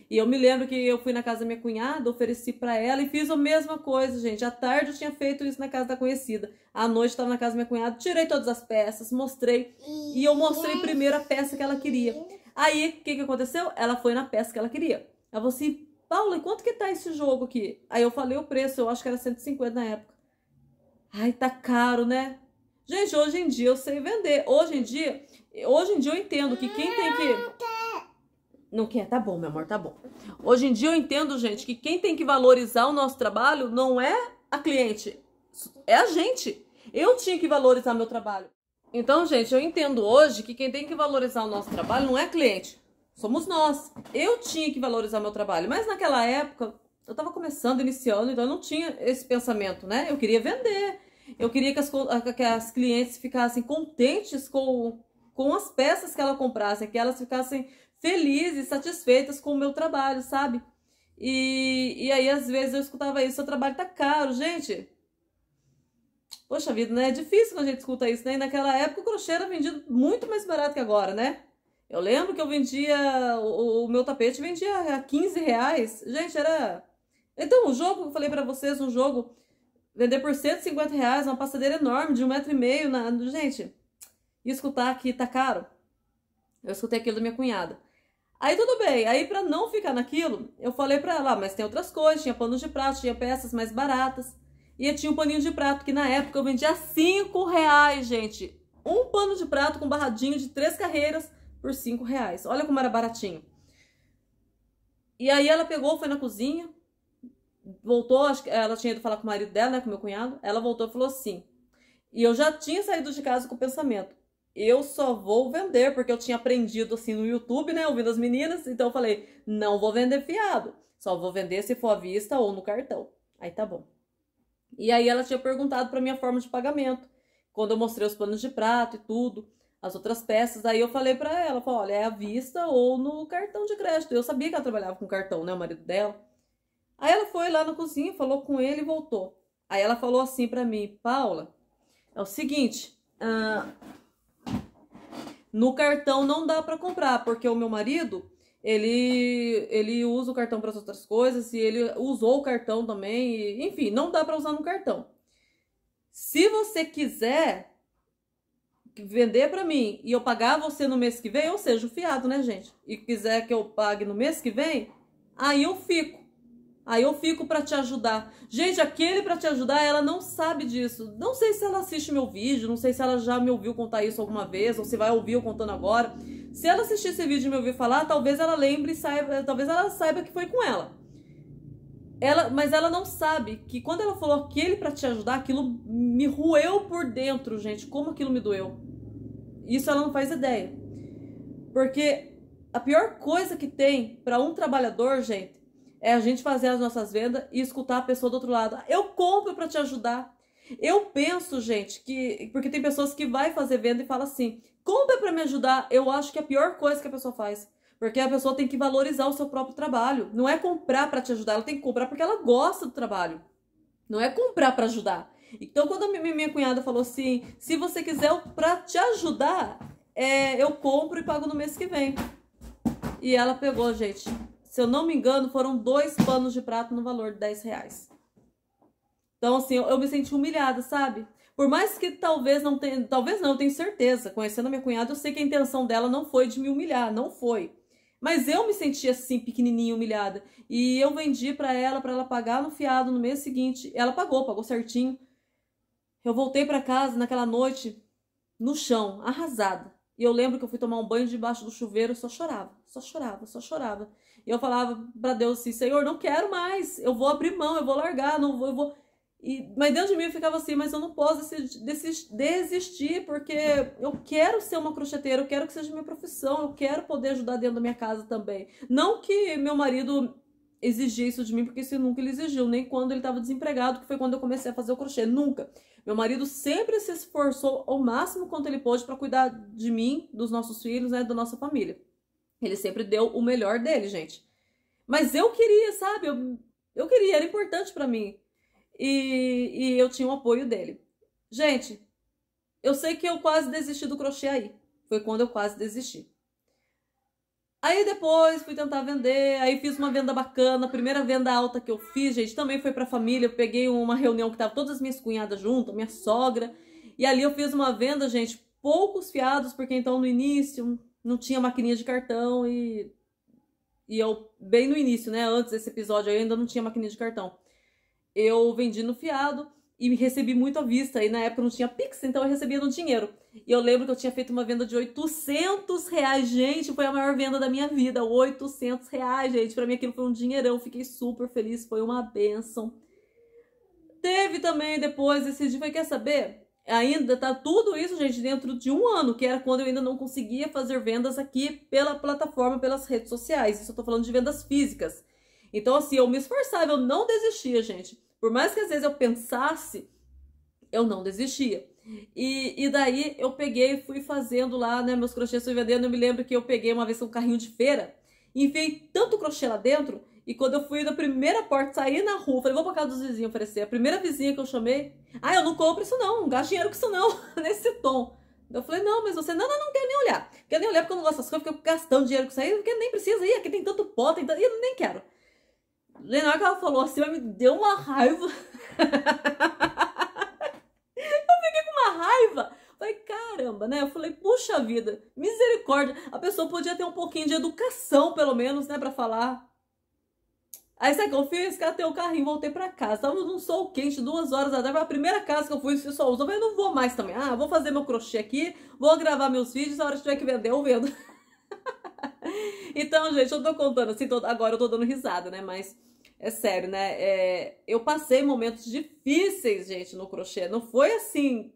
E eu me lembro que eu fui na casa da minha cunhada, ofereci pra ela e fiz a mesma coisa, gente. À tarde eu tinha feito isso na casa da conhecida. À noite eu tava na casa da minha cunhada, tirei todas as peças, mostrei. E eu mostrei primeiro a peça que ela queria. Aí, o que aconteceu? Ela foi na peça que ela queria. Ela falou assim, Paula, e quanto que tá esse jogo aqui? Aí eu falei o preço, eu acho que era 150 na época. Ai, tá caro, né? Gente, hoje em dia eu sei vender. Hoje em dia eu entendo que quem tem que... Não quer? Tá bom, meu amor, tá bom. Hoje em dia eu entendo, gente, que quem tem que valorizar o nosso trabalho não é a cliente, é a gente. Eu tinha que valorizar meu trabalho. Então, gente, eu entendo hoje que quem tem que valorizar o nosso trabalho não é a cliente, somos nós. Eu tinha que valorizar meu trabalho, mas naquela época eu tava começando, iniciando, então eu não tinha esse pensamento, né? Eu queria vender, eu queria que as clientes ficassem contentes com as peças que elas comprassem, que elas ficassem felizes, satisfeitas com o meu trabalho, sabe? E aí, às vezes, eu escutava isso, seu trabalho tá caro, gente. Poxa vida, né? É difícil quando a gente escuta isso, né? E naquela época o crochê era vendido muito mais barato que agora, né? Eu lembro que eu vendia, o meu tapete vendia a R$15. Gente, era... Então, o jogo, eu falei pra vocês, um jogo, vender por R$150, uma passadeira enorme, de 1,5 m, gente, e escutar que tá caro. Eu escutei aquilo da minha cunhada. Aí tudo bem, aí pra não ficar naquilo, eu falei pra ela, mas tem outras coisas, tinha panos de prato, tinha peças mais baratas. E tinha um paninho de prato, que na época eu vendia R$5, gente. Um pano de prato com barradinho de 3 carreiras por R$5. Olha como era baratinho. E aí ela pegou, foi na cozinha, voltou, acho que ela tinha ido falar com o marido dela, né, com o meu cunhado. Ela voltou e falou assim, e eu já tinha saído de casa com o pensamento, eu só vou vender, porque eu tinha aprendido assim no YouTube, né, ouvindo as meninas, então eu falei, não vou vender fiado, só vou vender se for à vista ou no cartão. Aí tá bom. E aí ela tinha perguntado pra minha forma de pagamento, quando eu mostrei os panos de prato e tudo, as outras peças, aí eu falei pra ela, falei, olha, é à vista ou no cartão de crédito. Eu sabia que ela trabalhava com cartão, né, o marido dela. Aí ela foi lá na cozinha, falou com ele e voltou. Aí ela falou assim pra mim, Paula, é o seguinte, no cartão não dá pra comprar, porque o meu marido, ele usa o cartão para as outras coisas, e ele usou o cartão também, e, enfim, não dá pra usar no cartão. Se você quiser vender pra mim e eu pagar você no mês que vem, ou seja, o fiado, né, gente? E quiser que eu pague no mês que vem, aí eu fico. Aí eu fico pra te ajudar. Gente, aquele pra te ajudar, ela não sabe disso. Não sei se ela assiste meu vídeo, não sei se ela já me ouviu contar isso alguma vez, ou se vai ouvir eu contando agora. Se ela assistir esse vídeo e me ouvir falar, talvez ela lembre e saiba, talvez ela saiba que foi com ela. Mas ela não sabe que quando ela falou aquele pra te ajudar, aquilo me roeu por dentro, gente. Como aquilo me doeu. Isso ela não faz ideia. Porque a pior coisa que tem pra um trabalhador, gente, é a gente fazer as nossas vendas e escutar a pessoa do outro lado. Eu compro pra te ajudar. Eu penso, gente, que... Porque tem pessoas que vai fazer venda e fala assim, compra pra me ajudar. Eu acho que é a pior coisa que a pessoa faz. Porque a pessoa tem que valorizar o seu próprio trabalho. Não é comprar pra te ajudar, ela tem que comprar porque ela gosta do trabalho. Não é comprar pra ajudar. Então, quando a minha cunhada falou assim, se você quiser pra te ajudar, eu compro e pago no mês que vem. E ela pegou, gente... Se eu não me engano, foram 2 panos de prato no valor de R$10. Então, assim, eu me senti humilhada, sabe? Por mais que talvez não, eu tenho certeza. Conhecendo a minha cunhada, eu sei que a intenção dela não foi de me humilhar, não foi. Mas eu me senti assim, pequenininha, humilhada. E eu vendi pra ela pagar no fiado no mês seguinte. Ela pagou certinho. Eu voltei pra casa naquela noite, no chão, arrasada. E eu lembro que eu fui tomar um banho debaixo do chuveiro e só chorava, só chorava, só chorava. E eu falava pra Deus assim, Senhor, não quero mais, eu vou abrir mão, eu vou largar, não vou, eu vou... Mas dentro de mim eu ficava assim, mas eu não posso desistir, porque eu quero ser uma crocheteira, eu quero que seja minha profissão, eu quero poder ajudar dentro da minha casa também. Não que meu marido exigia isso de mim, porque isso nunca ele exigiu, nem quando ele estava desempregado, que foi quando eu comecei a fazer o crochê, nunca. Meu marido sempre se esforçou ao máximo quanto ele pôde para cuidar de mim, dos nossos filhos, né, da nossa família. Ele sempre deu o melhor dele, gente. Mas eu queria, sabe? Eu queria, era importante pra mim. E eu tinha o apoio dele. Gente, eu sei que eu quase desisti do crochê aí. Foi quando eu quase desisti. Aí depois fui tentar vender, aí fiz uma venda bacana. A primeira venda alta que eu fiz, gente, também foi pra família. Eu peguei uma reunião que tava todas as minhas cunhadas juntas, minha sogra. E ali eu fiz uma venda, gente, poucos fiados, porque então no início... não tinha maquininha de cartão e eu, bem no início, né, antes desse episódio, eu ainda não tinha maquininha de cartão. Eu vendi no fiado e recebi muito à vista, e na época não tinha Pix, então eu recebia no dinheiro. E eu lembro que eu tinha feito uma venda de R$800, gente, foi a maior venda da minha vida, R$800, gente, pra mim aquilo foi um dinheirão, fiquei super feliz, foi uma bênção. Teve também depois, esse dia, quer saber? Ainda tá tudo isso, gente, dentro de um ano, que era quando eu ainda não conseguia fazer vendas aqui pela plataforma, pelas redes sociais. Isso eu tô falando de vendas físicas. Então, assim, eu me esforçava, eu não desistia, gente. Por mais que às vezes eu pensasse, eu não desistia. E daí eu peguei e fui fazendo lá, né, meus crochês, fui vendendo. Eu me lembro que eu peguei uma vez um carrinho de feira, enfiei tanto crochê lá dentro. E quando eu fui da primeira porta, saí na rua, falei, vou pra casa dos vizinhos oferecer. A primeira vizinha que eu chamei, eu não compro isso não, não gasto dinheiro com isso não, nesse tom. Eu falei, não, mas você, não quero nem olhar. Quero nem olhar porque eu não gosto dessas coisas, fico gastando dinheiro com isso aí, porque nem precisa ir, aqui tem tanto pó, tem tanto... eu nem quero. Na hora que ela falou assim, me deu uma raiva. Eu fiquei com uma raiva. Falei, caramba, né? Eu falei, puxa vida, misericórdia. A pessoa podia ter um pouquinho de educação, pelo menos, né, pra falar... Aí sabe o que eu fiz? Catei o carrinho, voltei pra casa. Tava num sol quente, 2 horas da tarde. Foi a primeira casa que eu fui, sol usou. Eu falei, não vou mais também. Ah, vou fazer meu crochê aqui, vou gravar meus vídeos, a hora que tiver que vender, eu vendo. Então, gente, eu tô contando assim, agora eu tô dando risada, né? Mas é sério, né? Eu passei momentos difíceis, gente, no crochê. Não foi assim,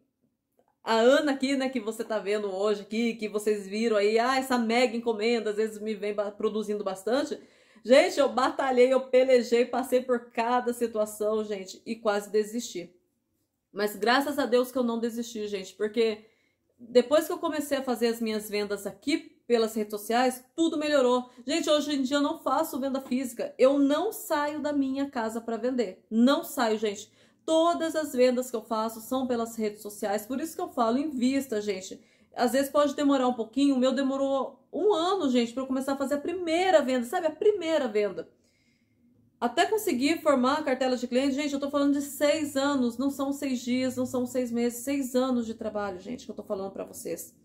a Ana aqui, né, que você tá vendo hoje aqui, que vocês viram aí, essa mega encomenda, às vezes me vem produzindo bastante. Gente, eu batalhei, eu pelejei, passei por cada situação, gente, e quase desisti. Mas graças a Deus que eu não desisti, gente, porque depois que eu comecei a fazer as minhas vendas aqui pelas redes sociais, tudo melhorou. Gente, hoje em dia eu não faço venda física, eu não saio da minha casa para vender. Não saio, gente. Todas as vendas que eu faço são pelas redes sociais, por isso que eu falo, invista, gente. Às vezes pode demorar um pouquinho, o meu demorou 1 ano, gente, para eu começar a fazer a primeira venda, sabe? A primeira venda. Até conseguir formar a cartela de clientes, gente, eu tô falando de 6 anos, não são 6 dias, não são 6 meses, 6 anos de trabalho, gente, que eu tô falando para vocês.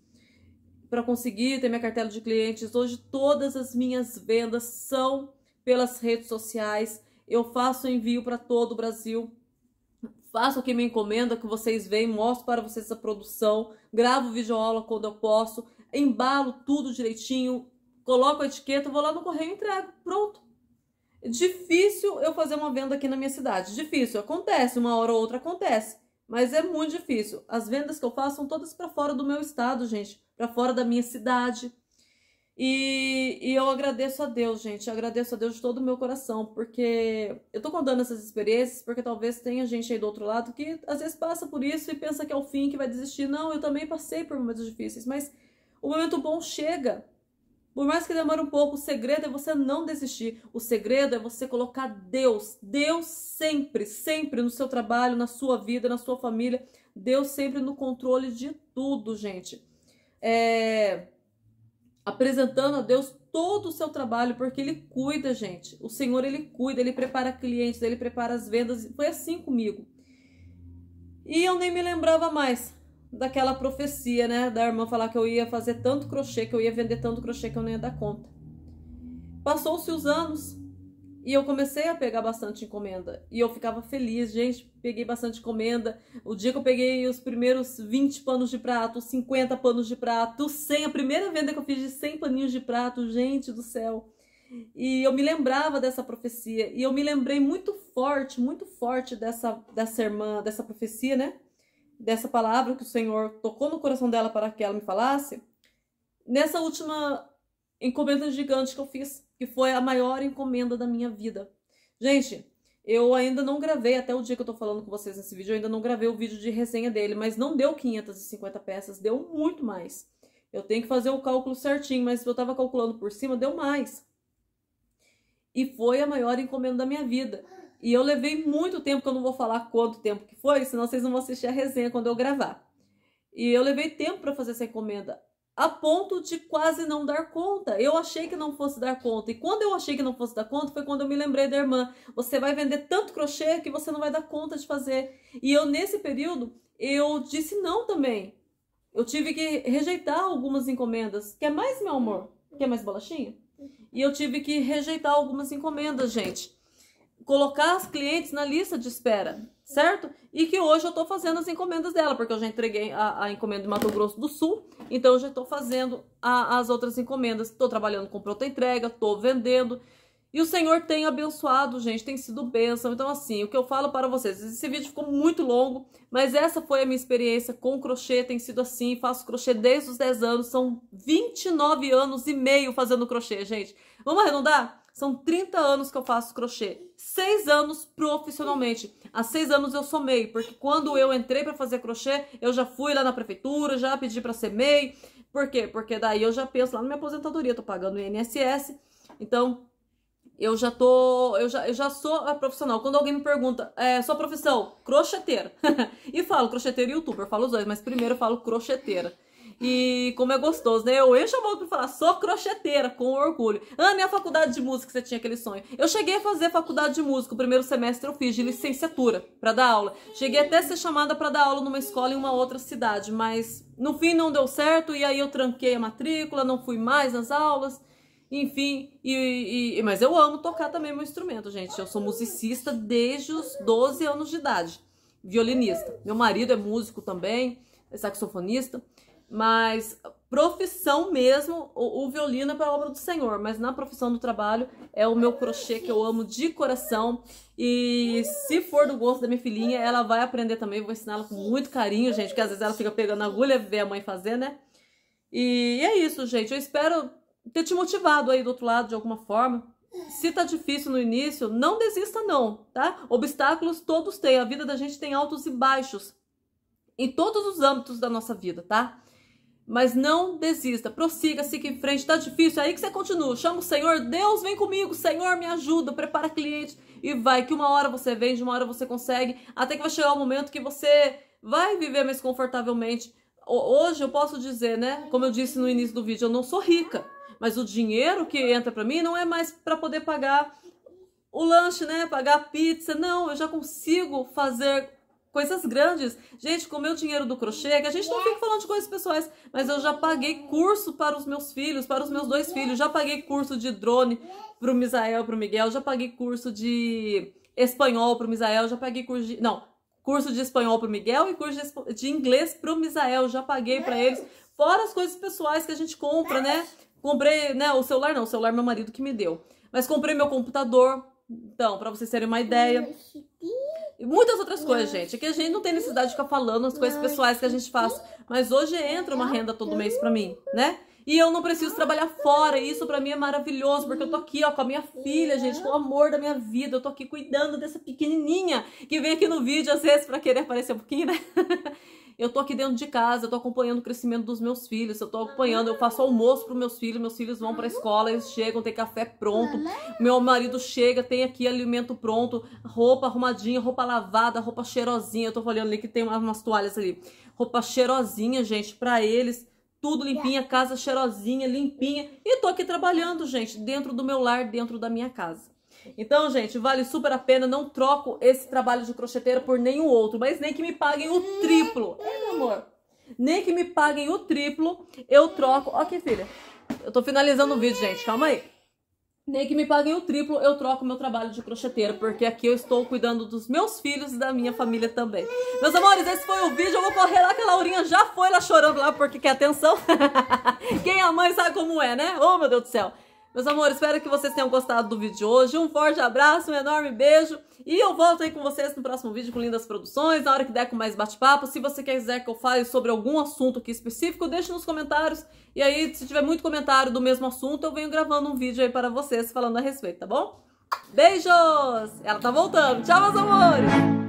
Para conseguir ter minha cartela de clientes, hoje todas as minhas vendas são pelas redes sociais, eu faço envio para todo o Brasil. Faço o que me encomenda, que vocês veem, mostro para vocês a produção, gravo videoaula quando eu posso, embalo tudo direitinho, coloco a etiqueta, vou lá no correio e entrego, pronto. Difícil eu fazer uma venda aqui na minha cidade, difícil, acontece, uma hora ou outra acontece, mas é muito difícil. As vendas que eu faço são todas para fora do meu estado, gente, para fora da minha cidade. E eu agradeço a Deus, gente, eu agradeço a Deus de todo o meu coração, porque eu tô contando essas experiências, porque talvez tenha gente aí do outro lado que às vezes passa por isso e pensa que é o fim, que vai desistir. Não, eu também passei por momentos difíceis, mas o momento bom chega. Por mais que demore um pouco, o segredo é você não desistir. O segredo é você colocar Deus sempre, sempre no seu trabalho, na sua vida, na sua família. Deus sempre no controle de tudo, gente. Apresentando a Deus todo o seu trabalho, porque Ele cuida, gente. O Senhor, Ele cuida, Ele prepara clientes, Ele prepara as vendas. Foi assim comigo. E eu nem me lembrava mais daquela profecia, né? Da irmã falar que eu ia fazer tanto crochê, que eu ia vender tanto crochê que eu não ia dar conta. Passou-se os anos e eu comecei a pegar bastante encomenda. E eu ficava feliz, gente, peguei bastante encomenda. O dia que eu peguei os primeiros 20 panos de prato, 50 panos de prato, 100, a primeira venda que eu fiz de 100 paninhos de prato, gente do céu. E eu me lembrava dessa profecia. E eu me lembrei muito forte dessa irmã, dessa profecia, né? Dessa palavra que o Senhor tocou no coração dela para que ela me falasse. Nessa última encomenda gigante que eu fiz, que foi a maior encomenda da minha vida. Gente, eu ainda não gravei, até o dia que eu tô falando com vocês nesse vídeo, eu ainda não gravei o vídeo de resenha dele, mas não deu 550 peças, deu muito mais. Eu tenho que fazer o cálculo certinho, mas eu tava calculando por cima, deu mais. E foi a maior encomenda da minha vida. E eu levei muito tempo, que eu não vou falar quanto tempo que foi, senão vocês não vão assistir a resenha quando eu gravar. E eu levei tempo para fazer essa encomenda, a ponto de quase não dar conta. Eu achei que não fosse dar conta. E quando eu achei que não fosse dar conta, foi quando eu me lembrei da irmã. Você vai vender tanto crochê que você não vai dar conta de fazer. E eu, nesse período, eu disse não também. Eu tive que rejeitar algumas encomendas. Quer mais, meu amor? Quer mais bolachinha? E eu tive que rejeitar algumas encomendas, gente. Colocar as clientes na lista de espera, certo? E que hoje eu tô fazendo as encomendas dela, porque eu já entreguei a encomenda de Mato Grosso do Sul, então eu já tô fazendo as outras encomendas. Tô trabalhando com pronta entrega, tô vendendo. E o Senhor tem abençoado, gente, tem sido bênção. Então, assim, o que eu falo para vocês, esse vídeo ficou muito longo, mas essa foi a minha experiência com crochê, tem sido assim, faço crochê desde os 10 anos, são 29 anos e meio fazendo crochê, gente. Vamos arredondar? São 30 anos que eu faço crochê, 6 anos profissionalmente. Há 6 anos eu somei, porque quando eu entrei para fazer crochê, eu já fui lá na prefeitura, já pedi para ser MEI. Por quê? Porque daí eu já penso lá na minha aposentadoria, tô pagando o INSS, então eu já sou a profissional. Quando alguém me pergunta, sua profissão? Crocheteira. E falo crocheteira e youtuber, falo os dois, mas primeiro eu falo crocheteira. E como é gostoso, né? Eu encho a boca pra falar, sou crocheteira, com orgulho. Ana, e a faculdade de música, você tinha aquele sonho? Eu cheguei a fazer faculdade de música, o primeiro semestre eu fiz de licenciatura pra dar aula. Cheguei até a ser chamada pra dar aula numa escola em uma outra cidade, mas no fim não deu certo, e aí eu tranquei a matrícula, não fui mais nas aulas. enfim, mas eu amo tocar também meu instrumento, gente. Eu sou musicista desde os 12 anos de idade, violinista. Meu marido é músico também, é saxofonista, mas profissão mesmo, o violino é para a obra do Senhor, mas na profissão do trabalho é o meu crochê, que eu amo de coração. E se for do gosto da minha filhinha, ela vai aprender também, vou ensinar ela com muito carinho, gente, porque às vezes ela fica pegando a agulha, vê a mãe fazer, né? E é isso, gente, eu espero ter te motivado aí do outro lado de alguma forma. Se tá difícil no início, não desista não, tá? Obstáculos todos têm, a vida da gente tem altos e baixos, em todos os âmbitos da nossa vida, tá? Mas não desista, prossiga, siga em frente, tá difícil, é aí que você continua, chama o Senhor, Deus vem comigo, Senhor me ajuda, prepara cliente e vai, que uma hora você vende, uma hora você consegue, até que vai chegar o momento que você vai viver mais confortavelmente. Hoje eu posso dizer, né, como eu disse no início do vídeo, eu não sou rica, mas o dinheiro que entra pra mim não é mais pra poder pagar o lanche, né, pagar a pizza, não, eu já consigo fazer coisas grandes. Gente, com o meu dinheiro do crochê, que a gente não fica falando de coisas pessoais, mas eu já paguei curso para os meus filhos, para os meus 2 filhos, já paguei curso de drone pro Misael, pro Miguel, já paguei curso de espanhol pro Misael, já paguei curso de... Não, curso de espanhol pro Miguel e curso de inglês pro Misael, já paguei para eles, fora as coisas pessoais que a gente compra, né? Comprei, né, o celular não, o celular meu marido que me deu, mas comprei meu computador, então, para vocês terem uma ideia. E muitas outras coisas, gente. Aqui a gente não tem necessidade de ficar falando as coisas pessoais que a gente faz. Mas hoje entra uma renda todo mês pra mim, né? E eu não preciso trabalhar fora. E isso pra mim é maravilhoso. Porque eu tô aqui, ó, com a minha filha, gente. Com o amor da minha vida. Eu tô aqui cuidando dessa pequenininha que vem aqui no vídeo, às vezes, pra querer aparecer um pouquinho, né? Eu tô aqui dentro de casa, eu tô acompanhando o crescimento dos meus filhos, eu tô acompanhando, eu faço almoço pros meus filhos vão pra escola, eles chegam, tem café pronto, meu marido chega, tem aqui alimento pronto, roupa arrumadinha, roupa lavada, roupa cheirosinha, eu tô olhando ali que tem umas toalhas ali, roupa cheirosinha, gente, pra eles, tudo limpinha, casa cheirosinha, limpinha, e tô aqui trabalhando, gente, dentro do meu lar, dentro da minha casa. Então, gente, vale super a pena, não troco esse trabalho de crocheteira por nenhum outro, mas nem que me paguem o triplo. Meu amor, nem que me paguem o triplo, eu troco. Ó aqui, filha, eu tô finalizando o vídeo, gente, calma aí. Nem que me paguem o triplo, eu troco meu trabalho de crocheteira, porque aqui eu estou cuidando dos meus filhos e da minha família também. Meus amores, esse foi o vídeo, eu vou correr lá, que a Laurinha já foi lá chorando lá porque quer atenção. Quem é a mãe sabe como é, né? Oh, meu Deus do céu. Meus amores, espero que vocês tenham gostado do vídeo de hoje. Um forte abraço, um enorme beijo. E eu volto aí com vocês no próximo vídeo com lindas produções, na hora que der com mais bate-papo. Se você quiser que eu fale sobre algum assunto aqui específico, deixe nos comentários. E aí, se tiver muito comentário do mesmo assunto, eu venho gravando um vídeo aí para vocês falando a respeito, tá bom? Beijos! Ela tá voltando. Tchau, meus amores!